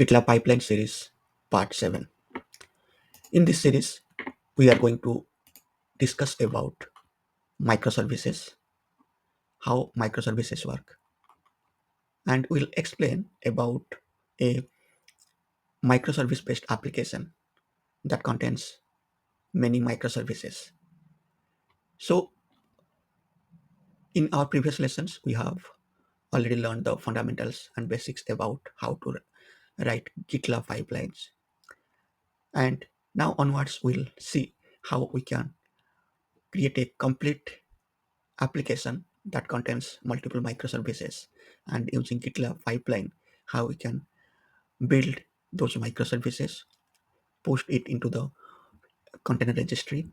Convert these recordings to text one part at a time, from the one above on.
GitLab Pipeline Series Part 7. In this series, we are going to discuss about microservices, how microservices work, and we'll explain about a microservice-based application that contains many microservices. So, in our previous lessons, we have already learned the fundamentals and basics about how to write GitLab pipelines. And now onwards, we'll see how we can create a complete application that contains multiple microservices, and using GitLab pipeline, how we can build those microservices, post it into the container registry,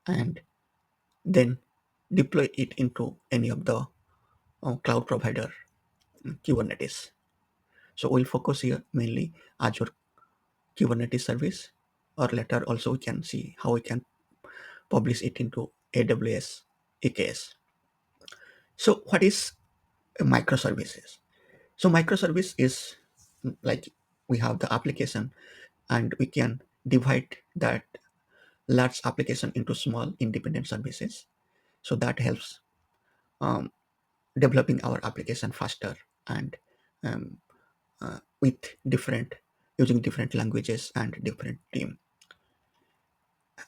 and then deploy it into any of the cloud provider Kubernetes. So we'll focus here mainly Azure Kubernetes service, or later also we can see how we can publish it into AWS EKS. So what is a microservices? So microservice is like we have the application, and we can divide that large application into small independent services. So that helps um, developing our application faster, and um, with different using different languages and different team.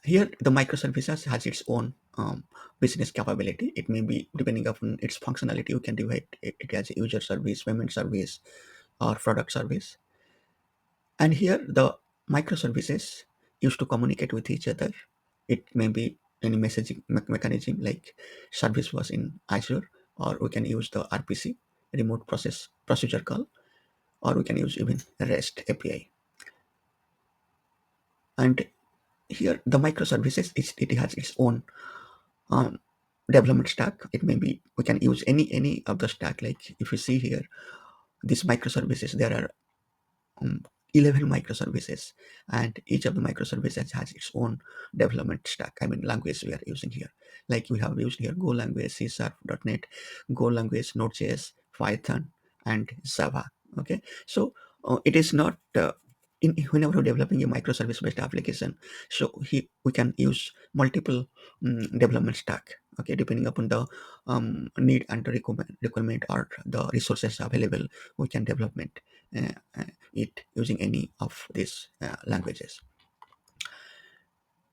Here, the microservices has its own business capability. It may be depending upon its functionality. You can divide it as a user service, payment service, or product service. And here the microservices used to communicate with each other. It may be any messaging mechanism like service was in Azure, or we can use the RPC, remote process procedure call, or we can use even REST API. And here the microservices it has its own um, development stack. It may be we can use any of the stack. Like if you see here, these microservices, there are um, 11 microservices, and each of the microservices has its own development stack. I mean, language we are using here. Like we have used here Go language, C Sharp, .NET, Go language, Node.js, Python, and Java. Okay, so it is not whenever we're developing a microservice based application, so we can use multiple development stack. Okay, depending upon the need and the requirement or the resources available, we can development it using any of these languages.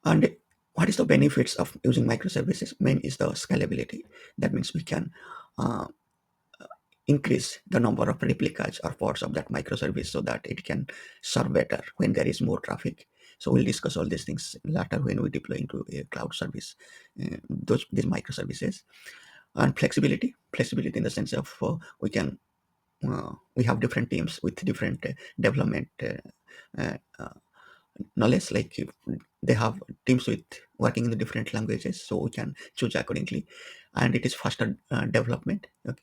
And what is the benefits of using microservices? Main is the scalability. That means we can uh, increase the number of replicas or pods of that microservice so that it can serve better when there is more traffic. So we'll discuss all these things later when we deploy into a cloud service, these microservices. And flexibility in the sense of we have different teams with different development knowledge. Like if they have teams with working in the different languages, so we can choose accordingly, and it is faster development. Okay.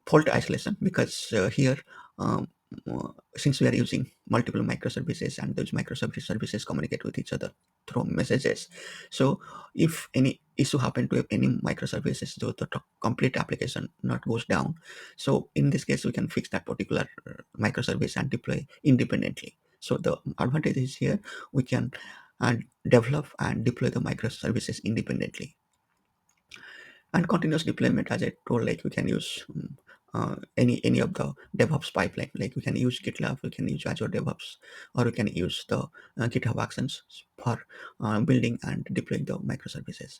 Fault isolation, because here um, since we are using multiple microservices, and those microservices communicate with each other through messages, so if any issue happen to any microservices, so the complete application not goes down. So in this case, we can fix that particular microservice and deploy independently. So the advantage is here we can develop and deploy the microservices independently. And continuous deployment, as I told, like we can use any of the DevOps pipeline. Like we can use GitLab, we can use Azure DevOps, or we can use the GitHub Actions for building and deploying the microservices.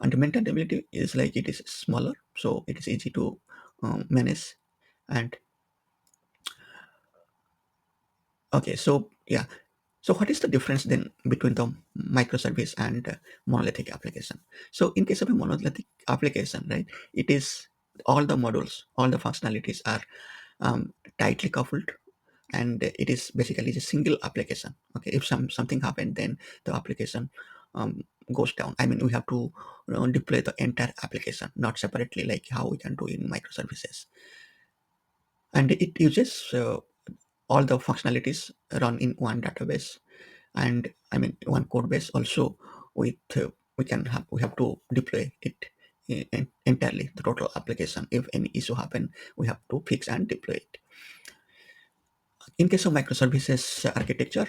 And the maintainability is like it is smaller, so it is easy to manage. And okay, so yeah, so what is the difference then between the microservice and monolithic application? So in case of a monolithic application, right, it is all the modules, all the functionalities are tightly coupled, and it is basically a single application. Okay, if something happened, then the application um, goes down. I mean, we have to deploy the entire application, not separately like how we can do in microservices. And it uses all the functionalities run in one database, and I mean one code base also. With we have to deploy it entirely, the total application. If any issue happen, we have to fix and deploy it. In case of microservices architecture,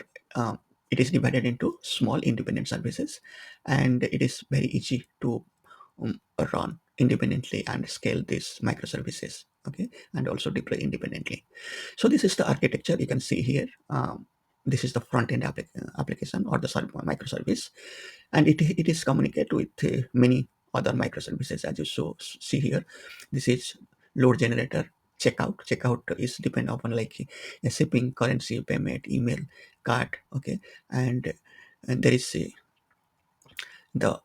it is divided into small independent services, and it is very easy to um, run independently and scale these microservices, okay, and also deploy independently. So this is the architecture you can see here. This is the front end application or the microservice, and it is communicate with many other microservices as you see here. This is load generator, checkout is depend upon like shipping, currency, payment, email, card, okay, and there is the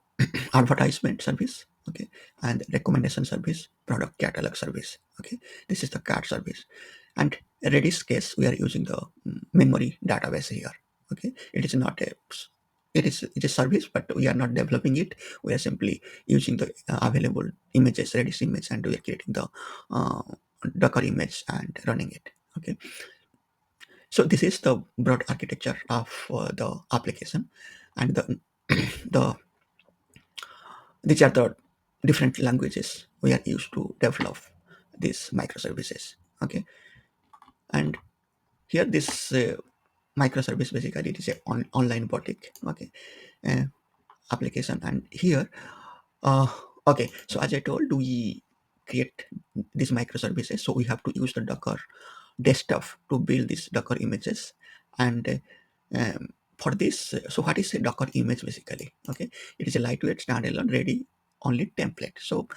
advertisement service, okay, and recommendation service, product catalog service, okay. This is the card service. And Redis case, we are using the memory database here, okay. It is not a, it is service, but we are not developing it. We are simply using the available images, Redis image, and we are creating the uh, Docker image and running it, okay. So this is the broad architecture of the application, and the these are the different languages we are used to develop these microservices, okay. And here this microservice, basically it is a online boutique, okay, uh, application. And here uh, okay, so as I told, we create these microservices, so we have to use the Docker desktop to build these Docker images. And for this, so what is a Docker image basically, okay, it is a lightweight standalone ready only template. So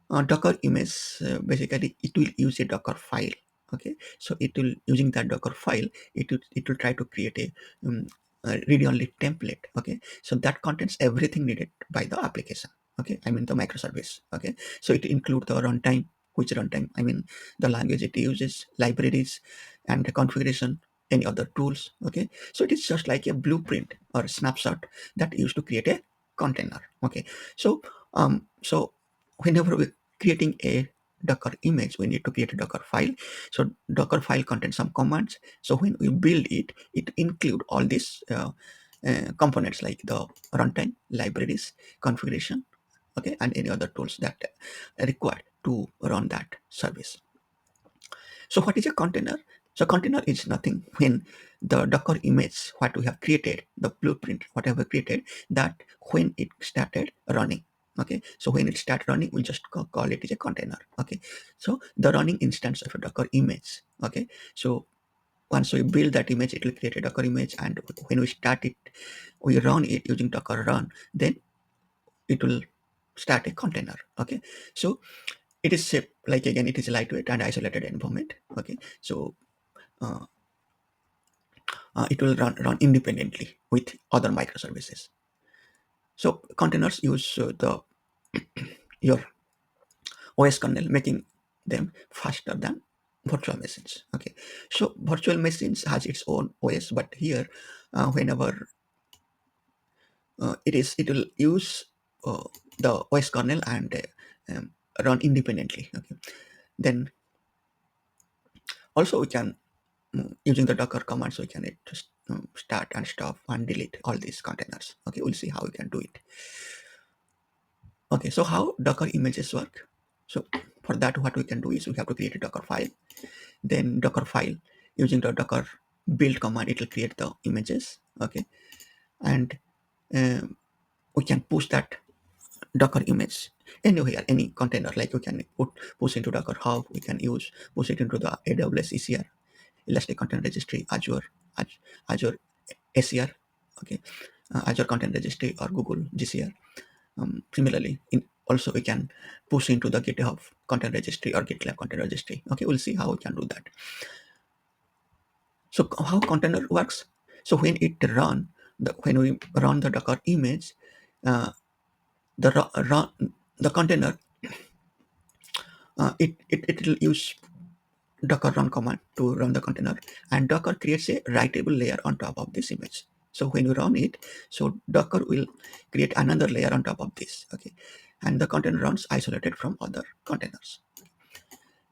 Docker image, basically it will use a Docker file, okay. So it will, using that Docker file, it will try to create a read only template, okay. So that contains everything needed by the application, okay, I mean the microservice, okay. So it include the runtime, which runtime, I mean the language it uses, libraries, and the configuration, any other tools, okay. So it is just like a blueprint or a snapshot that used to create a container, okay. So whenever we creating a Docker image, we need to create a Docker file. So Docker file contains some commands. So when we build it, it include all these components like the runtime, libraries, configuration, okay, and any other tools that are required to run that service. So what is a container? So container is nothing when the Docker image, what we have created, the blueprint, whatever created, that when it started running. Okay, so when it started running, we just call it as a container. Okay, so the running instance of a Docker image. Okay, so once we build that image, it will create a Docker image, and when we start it, we run it using Docker run, then it will start a container. Okay, so it is like again, it is a lightweight and isolated environment. Okay, so uh, it will run independently with other microservices. So containers use the your OS kernel, making them faster than virtual machines. Okay, so virtual machines has its own OS, but here, whenever it will use uh, the OS kernel and run independently. Okay, then also we can, using the Docker commands, we can just start and stop and delete all these containers. Okay, we'll see how we can do it. Okay, so how Docker images work? So for that, what we can do is we have to create a Docker file. Then Docker file, using the Docker build command, it will create the images. Okay, and um, we can push that Docker image anywhere, any container. Like we can push into Docker Hub. We can push it into the AWS ECR, Elastic Container Registry, Azure ACR, okay, Azure Container Registry, or Google GCR. Similarly, also we can push into the GitHub Container Registry or GitLab Container Registry. Okay, we'll see how we can do that. So how container works? So when it run, when we run the Docker image, the run the container, it will use Docker run command to run the container, and Docker creates a writable layer on top of this image. So when you run it, so Docker will create another layer on top of this, okay, and the container runs isolated from other containers.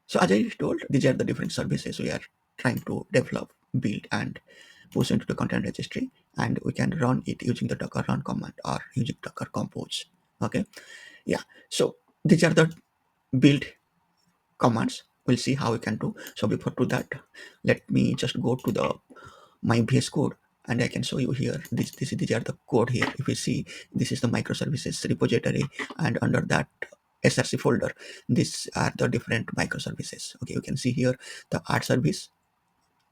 So as I told, these are the different services we are trying to develop, build, and push into the container registry, and we can run it using the Docker run command or using Docker compose. Okay, yeah. So these are the build commands. we'll see how we can do. So before to that, let me just go to the my VS Code, and I can show you here. These are the code here. If you see, this is the microservices repository, and under that SRC folder, these are the different microservices. Okay, you can see here the art service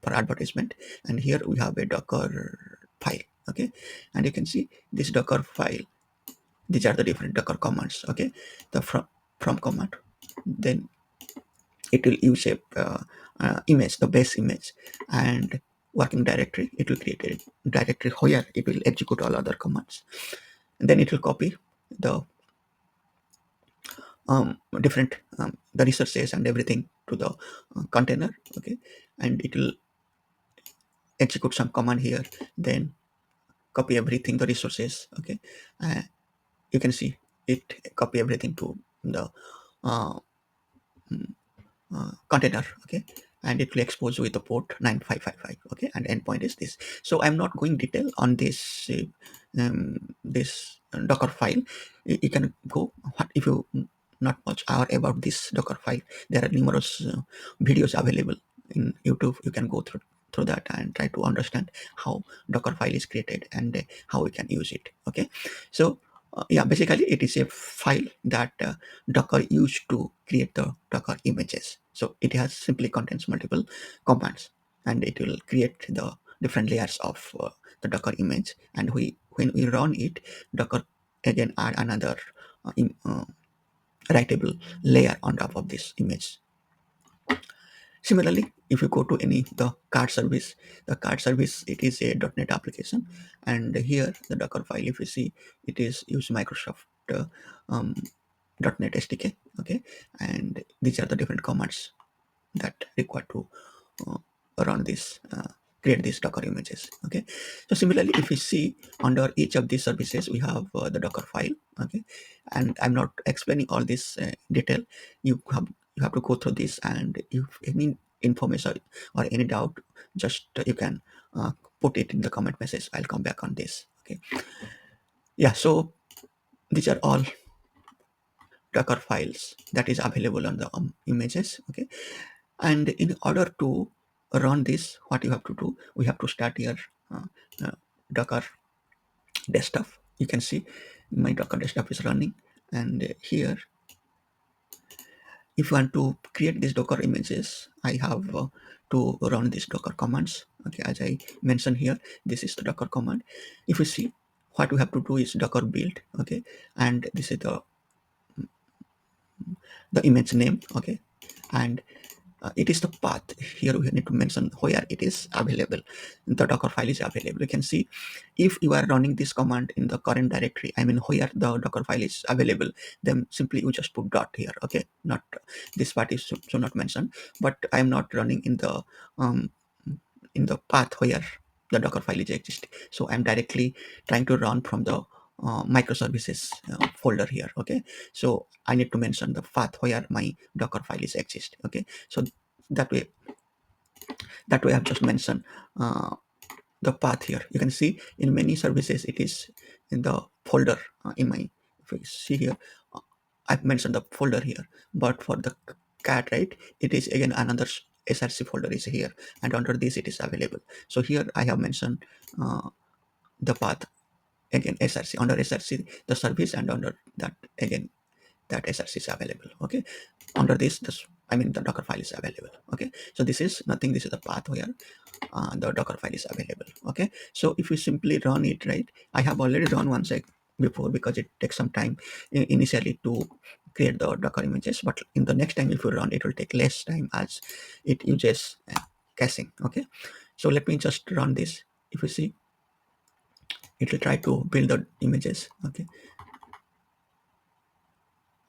for advertisement, and here we have a Docker file. Okay, and you can see this Docker file. These are the different Docker commands. Okay, the from command, then it will use a image, the base image, and working directory. It will create a directory where it will execute all other commands. And then it will copy the different the resources and everything to the container. Okay, and it will execute some command here. Then copy everything the resources. Okay, uh, you can see it copy everything to the uh, container. Okay, and it will expose with the port 9555. Okay, and endpoint is this. So I'm not going detail on this Docker file. You can go, what if you not much are about this Docker file. There are numerous videos available in YouTube. You can go through that and try to understand how Docker file is created and how we can use it. Okay, so yeah, basically it is a file that Docker used to create the Docker images. So it has simply contains multiple commands, and it will create the different layers of the Docker image. And when we run it, Docker again add another writable layer on top of this image. Similarly, if you go to any the card service, the card service, it is a .NET application, and here the Docker file, if you see, it is use Microsoft um, .NET SDK. Okay, and these are the different commands that required to uh, run this create these Docker images. Okay, so similarly, if you see under each of these services, we have the Docker file. Okay, and I'm not explaining all this detail. You have to go through this, and if any information or any doubt, just you can uh, put it in the comment message. I'll come back on this. Okay, yeah, so these are all Docker files that is available on the images. Okay, and in order to run this, what you have to do, we have to start here uh, uh, Docker desktop. You can see my Docker desktop is running, and here if you want to create these Docker images, I have to run these Docker commands. Okay, as I mentioned here, this is the Docker command. If you see, what we have to do is Docker build. Okay, and this is the image name. Okay, and it is the path. Here we need to mention where it is available, the Docker file is available. You can see if you are running this command in the current directory, I mean where the Docker file is available, then simply you just put dot here. Okay, not this part is so not mentioned, but I am not running um, in the path where the Docker file is exist. So I'm directly trying to run from the microservices folder here. Okay, so I need to mention the path where my Docker file is exist. Okay, so that way I've just mentioned the path here. You can see in many services it is in the folder in my, if you see here, uh, I've mentioned the folder here, but for the cat, right, it is again another src folder is here, and under this it is available. So here I have mentioned the path again src, under src the service, and under that again that src is available. Okay, under this I mean the Docker file is available. Okay, so this is nothing, this is the path where the Docker file is available. Okay, so if you simply run it, right, I have already run one sec before because it takes some time initially to create the Docker images, but in the next time if you run, it will take less time as it uses caching. Okay, so let me just run this. If you see, it will try to build the images. Okay,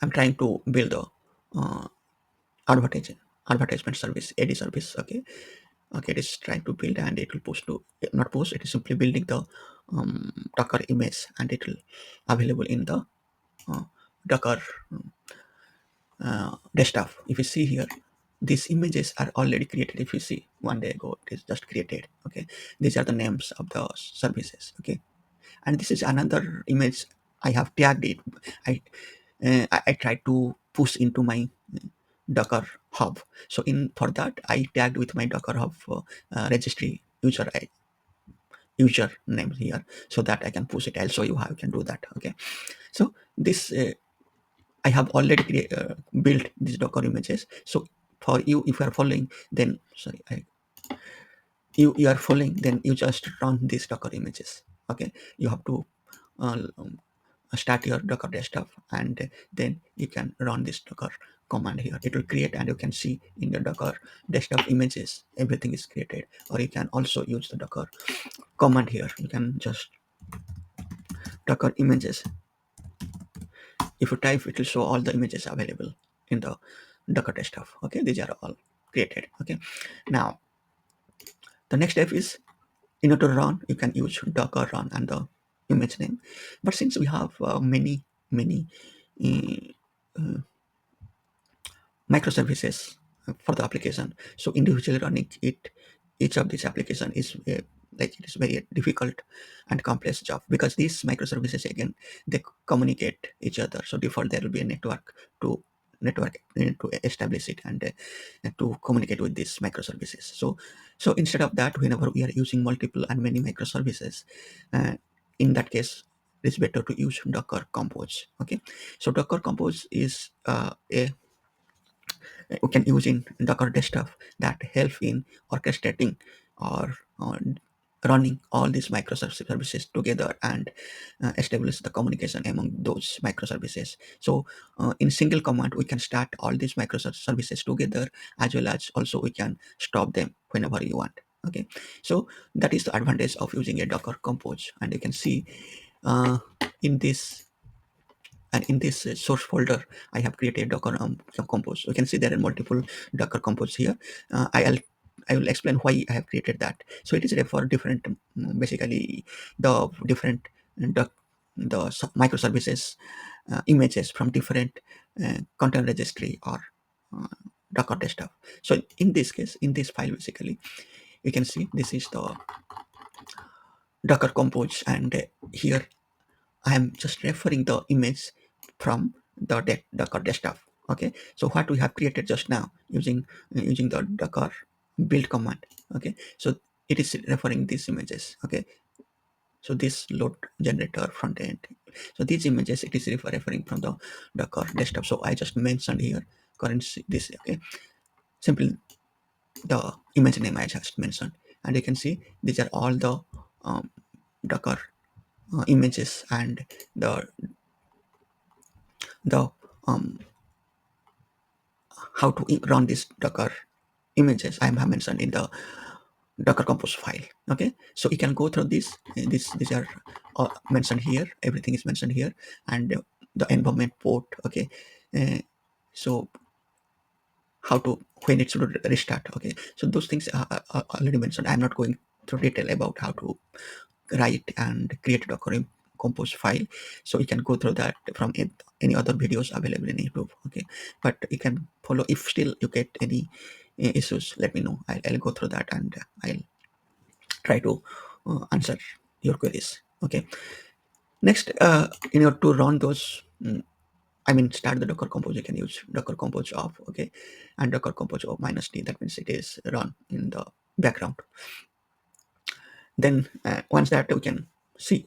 I'm trying to build the uh, advertising advertisement service, ad service. Okay, okay, it is trying to build, and it will post to, not post, it is simply building the Docker image, and it will available in the Docker desktop. If you see here, these images are already created. If you see, one day ago it is just created. Okay, these are the names of the services. Okay, and this is another image. I have tagged it. I I try to push into my Docker Hub. So in for that I tagged with my Docker Hub registry user name here, so that I can push it. I'll show you how you can do that. Okay, so this I have already built these Docker images. So for you, if you are following, then sorry, you are following, then you just run these Docker images. Okay, you have to um, start your Docker desktop, and then you can run this Docker command here. It will create, and you can see in the Docker desktop images everything is created. Or you can also use the Docker command here. You can just Docker images. If you type, it will show all the images available in the Docker desktop. Okay, these are all created. Okay, now the next step is, in order to run, you can use Docker run and the image name. But since we have many uh, microservices for the application, so individually running it, each of these application is like it is very difficult and complex job, because these microservices again, they communicate each other. So default there will be a network to establish it, and to communicate with these microservices. So instead of that, whenever we are using multiple and many microservices, uh, in that case, it's better to use Docker Compose. Okay, so Docker Compose is a we can use in Docker desktop that help in orchestrating or running all these microservices together, and establish the communication among those microservices. So in single command, we can start all these microservices together, as well as also we can stop them whenever you want. Okay, so that is the advantage of using a Docker Compose. And you can see uh, in this and in this source folder, I have created Docker Compose. You can see there are multiple Docker Compose here. I will explain why I have created that. So it is for different, basically the different doc- the microservices images from different container registry or uh, Docker desktop. So in this case, in this file, basically you can see this is the Docker Compose, and here I am just referring the image from the Docker desktop. Okay, so what we have created just now using the Docker build command. Okay, so it is referring these images. Okay, so this load generator front end. So these images, it is referring from the Docker desktop. So I just mentioned here currency this. Okay, simply the image name I just mentioned, and you can see these are all the um, Docker images, and the um, how to run this Docker images I have mentioned in the Docker Compose file. Okay, so you can go through this. These are mentioned here. Everything is mentioned here, and the environment port. Okay, uh, so how to when it should restart. Okay, so those things are already mentioned. I'm not going through detail about how to write and create a Docker Compose file. So you can go through that from any other videos available in YouTube. Okay, but you can follow. If still you get any issues, let me know. I'll go through that, and I'll try to answer your queries. Okay, next, in order to run those, I mean, start the Docker Compose, you can use Docker Compose off. Okay, and Docker Compose of -d, that means it is run in the background. Then once that we can see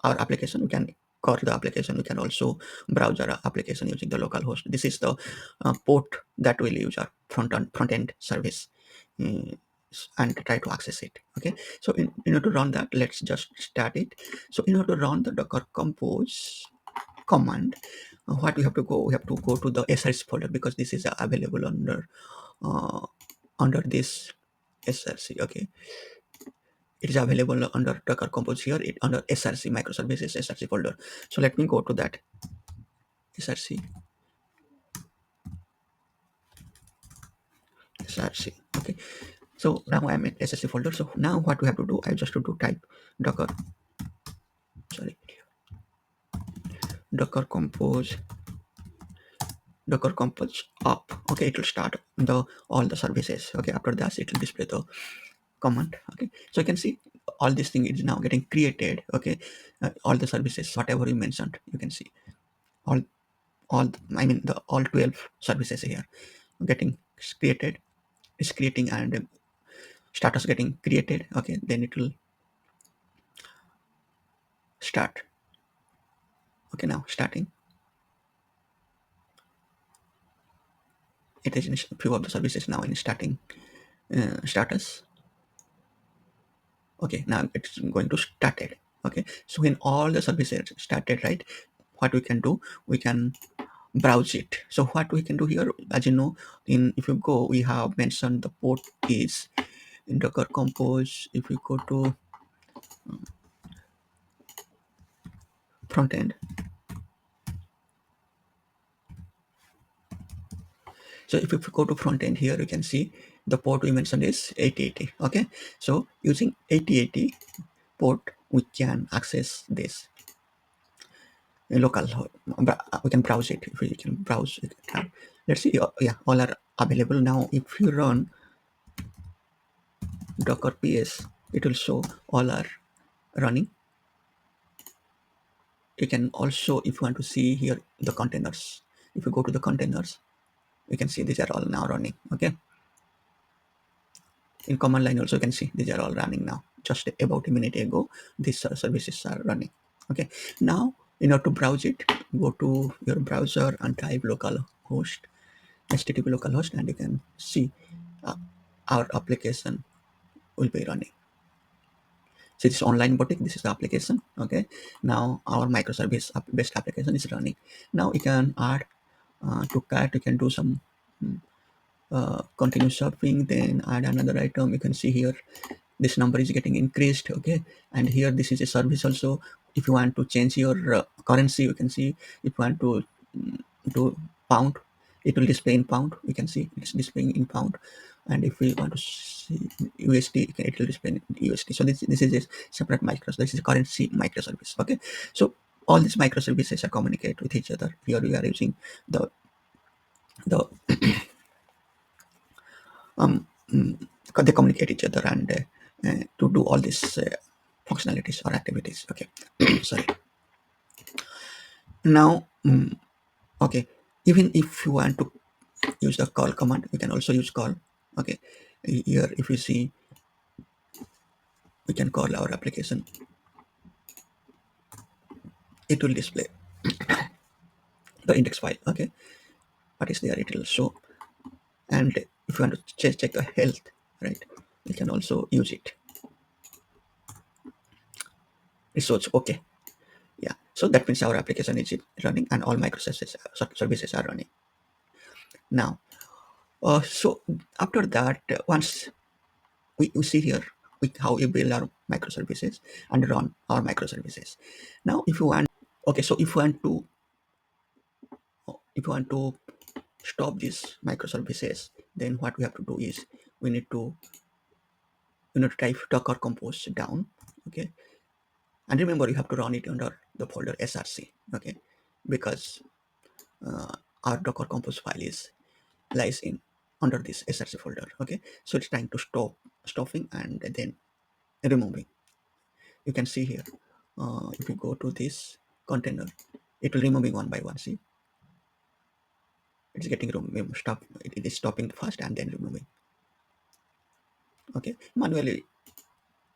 our application, we can call the application. We can also browse our application using the local host. This is the port that will use our front end service, uh, and try to access it. Okay, so in order to run that, let's just start it. So in order to run the Docker Compose command, what we have to go, we have to go to the src folder, because this is available uh, under this src. Okay, it is available under Docker Compose here, it under src microservices src folder. So let me go to that src src. Okay, so now I'm in src folder. So now what we have to do, I just have to type docker, sorry, docker compose, docker compose up. Okay, it will start the all the services. Okay, after that it will display the command. Okay, so you can see all this thing is now getting created. Okay, all the services whatever you mentioned, you can see all I mean the all 12 services here getting created, is creating, and status getting created. Okay, then it will start. Okay, now starting. It is in a few of the services now in starting status. Okay, now it's going to started. Okay, so when all the services started, right, what we can do, we can browse it. So what we can do here, as you know, in if you go, we have mentioned the port is in Docker Compose. If you go to front end, so if you go to front end here, you can see the port we mentioned is 8080. Okay, so using 8080 port, we can access this local. We can browse it. If we can browse it, let's see. Yeah, all are available now. If you run Docker PS, it will show all are running. You can also, if you want to see here the containers, if you go to the containers, you can see these are all now running. Okay, in command line also you can see these are all running now. Just about a minute ago, these services are running. Okay, now in order to browse it, go to your browser and type localhost, http localhost, and you can see uh, our application will be running. So this online boutique, this is the application. Okay, now our microservice based application is running. Now you can add to cart, you can do some continue shopping, then add another item. You can see here this number is getting increased. Okay, and here this is a service also. If you want to change your currency, you can see. If you want to do pound, it will display in pound. You can see it's displaying in pound. And if we want to see USD, it will display in USD. So this is a separate microservice. This is a currency microservice. Okay, so all these microservices are communicate with each other. Here we are using the they communicate each other, and to do all these functionalities or activities. Okay, sorry. Now, okay, even if you want to use the call command, you can also use call. Okay, here if you see, we can call our application. It will display the index file. Okay, what is there? It will show. And if you want to check the health, right, you can also use it. It shows okay. Yeah, so that means our application is running and all microservices services are running now. So after that, once we see here how we build our microservices and run our microservices. Now, if you want, okay, so if you want to stop these microservices, then what we have to do is we need to type Docker Compose down. Okay, and remember you have to run it under the folder src. Okay, because our Docker Compose file is lies in under this src folder. Okay, so it's trying to stopping and then removing. You can see here, if you go to this container, it will removing one by one. See, it's getting stop. It is stopping first and then removing. Okay, manually,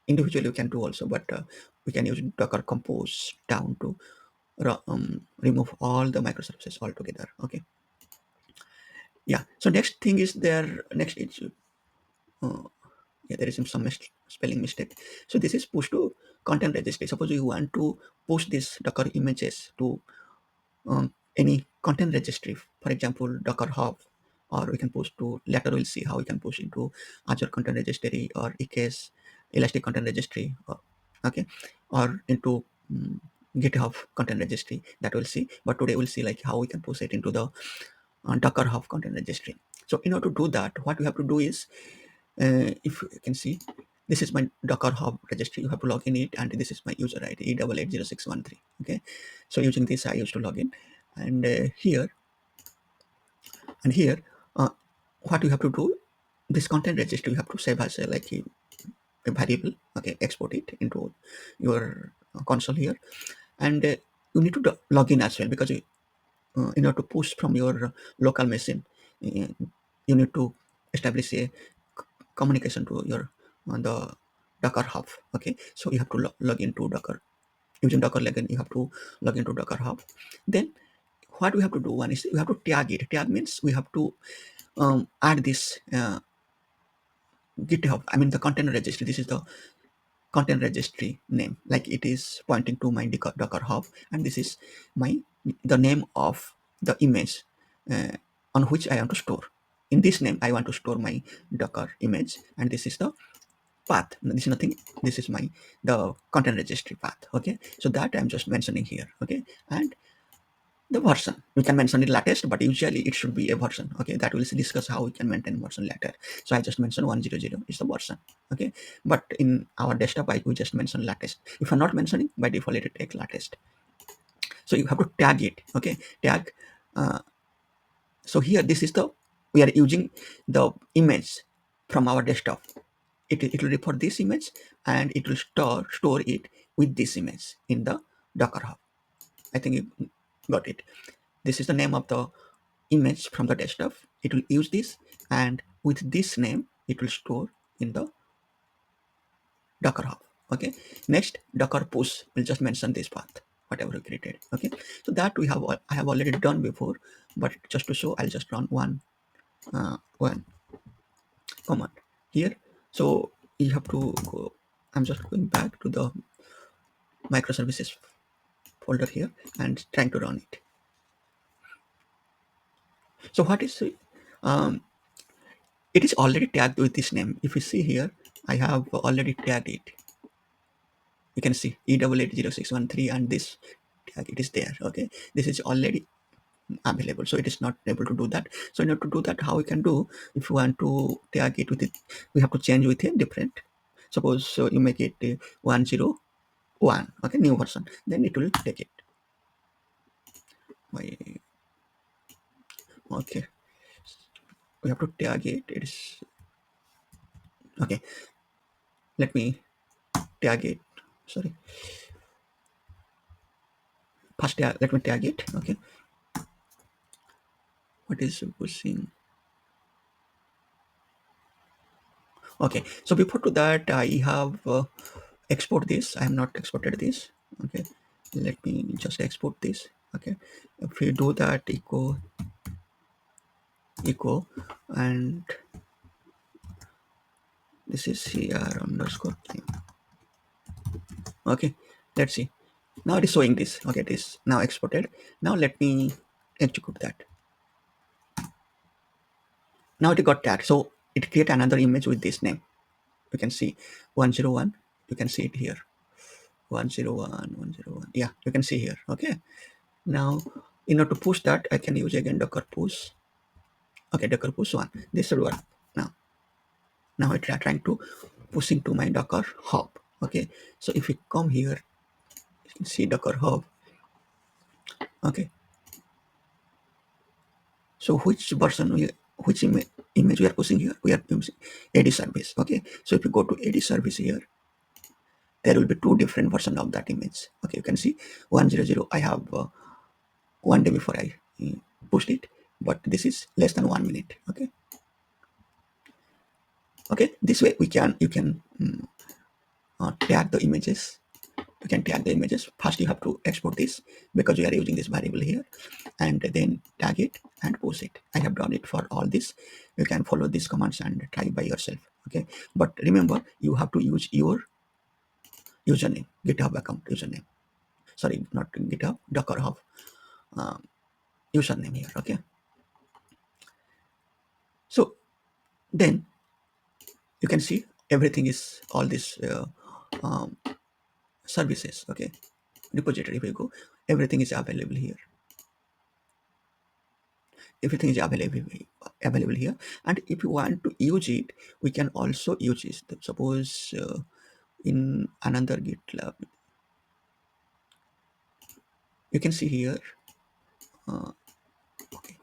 individually you can do also, but we can use Docker Compose down to remove all the microservices altogether. Okay, yeah. So next thing is there. Next is uh, yeah, there is some spelling mistake. So this is push to content registry. Suppose you want to push this Docker images to any content registry, for example, Docker Hub, or we can push to, later we'll see how we can push into Azure Content Registry or EKS, Elastic Content Registry, okay, or into GitHub Content Registry, that we'll see. But today we'll see like how we can push it into the Docker Hub Content Registry. So in order to do that, what we have to do is, if you can see, this is my Docker Hub registry. You have to log in it, and this is my user ID E880613. Okay, so using this, I used to log in, and here, uh, what you have to do, this content registry you have to save as a variable. Okay, export it into your console here, and you need to log in as well, because in order to push from your local machine, you need to establish a communication to your the Docker Hub. Okay, so you have to log into Docker using Docker login. You have to log into Docker Hub. Then what we have to do, one is we have to tag it. Tag means we have to add this GitHub. I mean the container registry. This is the container registry name, like it is pointing to my Docker Hub, and this is my the name of the image uh, on which I want to store. In this name, I want to store my Docker image, and this is the path. This is nothing. This is my the container registry path. Okay, so that I'm just mentioning here. Okay, and the version we can mention it latest, but usually it should be a version. Okay, that will discuss how we can maintain version later. So I just mentioned 100 is the version. Okay, but in our desktop we just mention latest. If I'm not mentioning, by default it will take latest. So you have to tag it. Okay, tag. So here this is the we are using the image from our desktop. It will report this image, and it will store it with this image in the Docker Hub. I think you got it. This is the name of the image from the desktop. It will use this, and with this name it will store in the Docker Hub. Okay, next Docker push will just mention this path whatever we created. Okay, so that I have already done before, but just to show I'll just run one command here. So you have to go, I'm just going back to the microservices folder here and trying to run it. So what is um, it is already tagged with this name. If you see here, I have already tagged it. You can see E880613, and this tag it is there. Okay, this is already available, so it is not able to do that. So in order to do that, how we can do, if you want to tag it with it, we have to change with a different. Suppose you make it 101. Okay, new version, then it will take it. Okay, we have to tag it. It is okay. Let me tag it. Sorry, first let me tag it. Okay, what is pushing? Okay, so before to that, I have export this. I have not exported this. Okay, let me just export this. Okay, if we do that, echo, and this is here underscore thing. Okay, let's see. Now it is showing this. Okay, it is now exported. Now let me execute that. Now it got tagged, so it create another image with this name. You can see 101. You can see it here. 101, 101. Yeah, you can see here. Okay, now in order to push that, I can use again Docker push. Okay, Docker push one. This should work now. Now it's trying to push into my Docker Hub. Okay, so if we come here, you can see Docker Hub. Okay, so which version which image we are pushing here? We are using AD service. Okay, so if you go to AD service here, there will be two different versions of that image. Okay, you can see 100. I have one day before I pushed it, but this is less than 1 minute. Okay, okay, this way you can tag the images. You can tag the images. First you have to export this because we are using this variable here, and then tag it and post it. I have done it for all this. You can follow these commands and try by yourself. Okay, but remember you have to use your username, GitHub account username. Sorry, not GitHub, Docker Hub username here. Okay, so then you can see everything is all these um, services. Okay, repository. If we go, everything is available here. Everything is available here, and if you want to use it, we can also use it. Suppose in another GitLab, you can see here. Okay,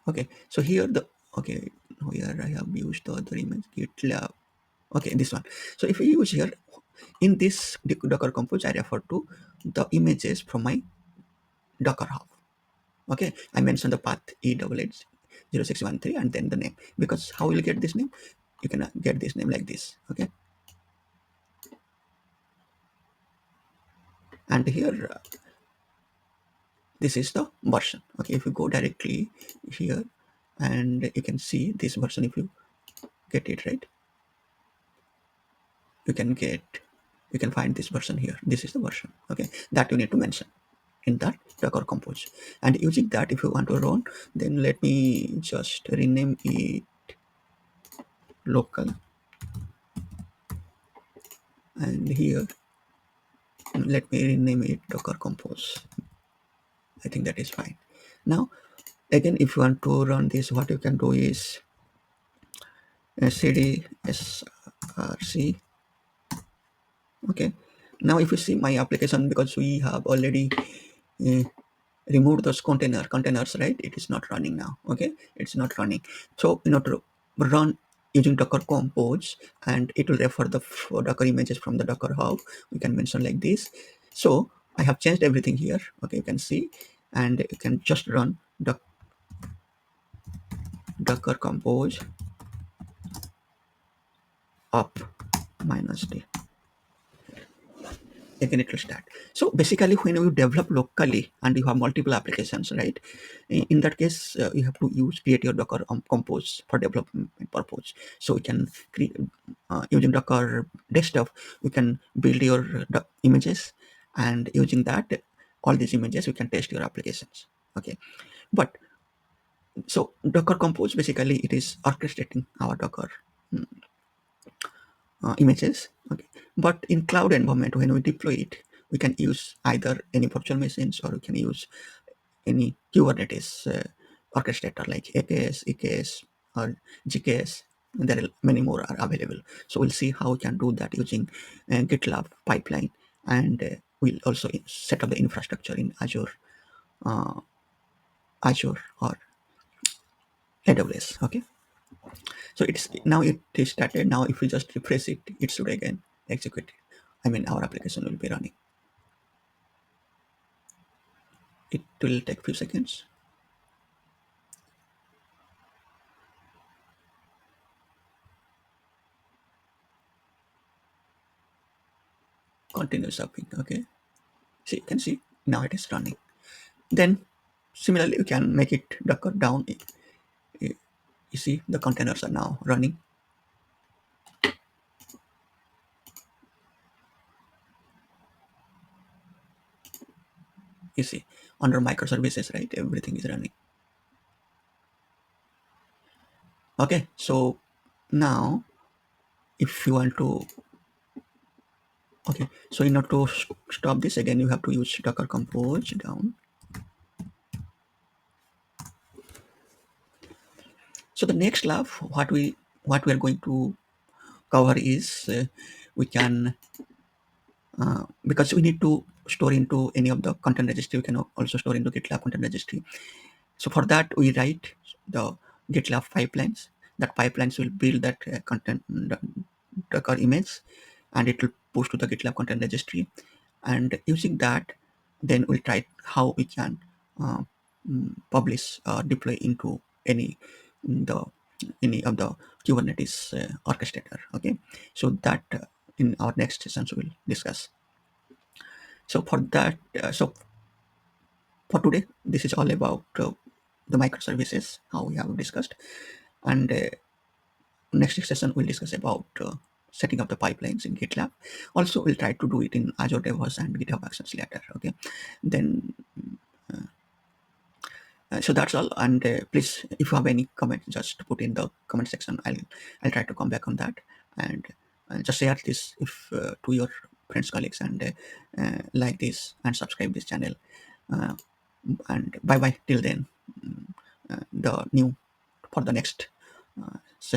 okay. So here okay, here I have used the other image GitLab. Okay, this one. So if we use here in this Docker Compose, I refer to the images from my Docker Hub. Okay, I mentioned the path E88 0613 and then the name. Because how will you get this name? You can get this name like this. Okay, and here this is the version. Okay, if you go directly here and you can see this version, if you get it right, you can get, you can find this version here. This is the version, okay, that you need to mention in that Docker Compose. And using that, if you want to run, then let me just rename it local, and here let me rename it Docker Compose. I think that is fine. Now again, if you want to run this, what you can do is cd src. Okay, now if you see my application, because we have already uh, removed those containers, right, it is not running now. Okay, it's not running. So in order to run using Docker Compose, and it will refer the Docker images from the Docker Hub, we can mention like this. So I have changed everything here. Okay, you can see, and you can just run Docker Compose up -d. Again it will start. So basically, when you develop locally and you have multiple applications, right, in that case you have to create your Docker Compose for development purpose. So you can create using Docker desktop, you can build your images, and using that, all these images, you can test your applications. Okay, but so Docker Compose, basically it is orchestrating our Docker images. Okay, but in cloud environment, when we deploy it, we can use either any virtual machines, or we can use any Kubernetes orchestrator like AKS, EKS, or GKS. There are many more are available. So we'll see how we can do that using GitLab pipeline, and we'll also set up the infrastructure in uh, Azure or AWS. Okay, so it's now it is started. Now if we just refresh it, it should again execute. I mean, our application will be running. It will take few seconds. Continue subbing. Okay, see, you can see now it is running. Then similarly, you can make it Docker down. You see the containers are now running. You see under microservices, right? Everything is running. Okay, so now if you want to, okay, so in order to stop this again, you have to use Docker Compose down. So the next lab, what we are going to cover is we can because we need to store into any of the content registry. We can also store into GitLab Container Registry. So for that, we write the GitLab pipelines. That pipelines will build that content Docker image, and it will push to the GitLab Container Registry. And using that, then we'll try how we can uh, publish deploy into the any of the Kubernetes orchestrator. Okay, so that in our next sessions we'll discuss. So for that, for today, this is all about the microservices, how we have discussed. And next session, we'll discuss about setting up the pipelines in GitLab. Also, we'll try to do it in Azure DevOps and GitHub Actions later. Okay, then so that's all. And please, if you have any comments, just put in the comment section. I'll try to come back on that, and just share this if to your friends, colleagues, and like this and subscribe this channel. Uh, and bye bye till then. The new for the next session.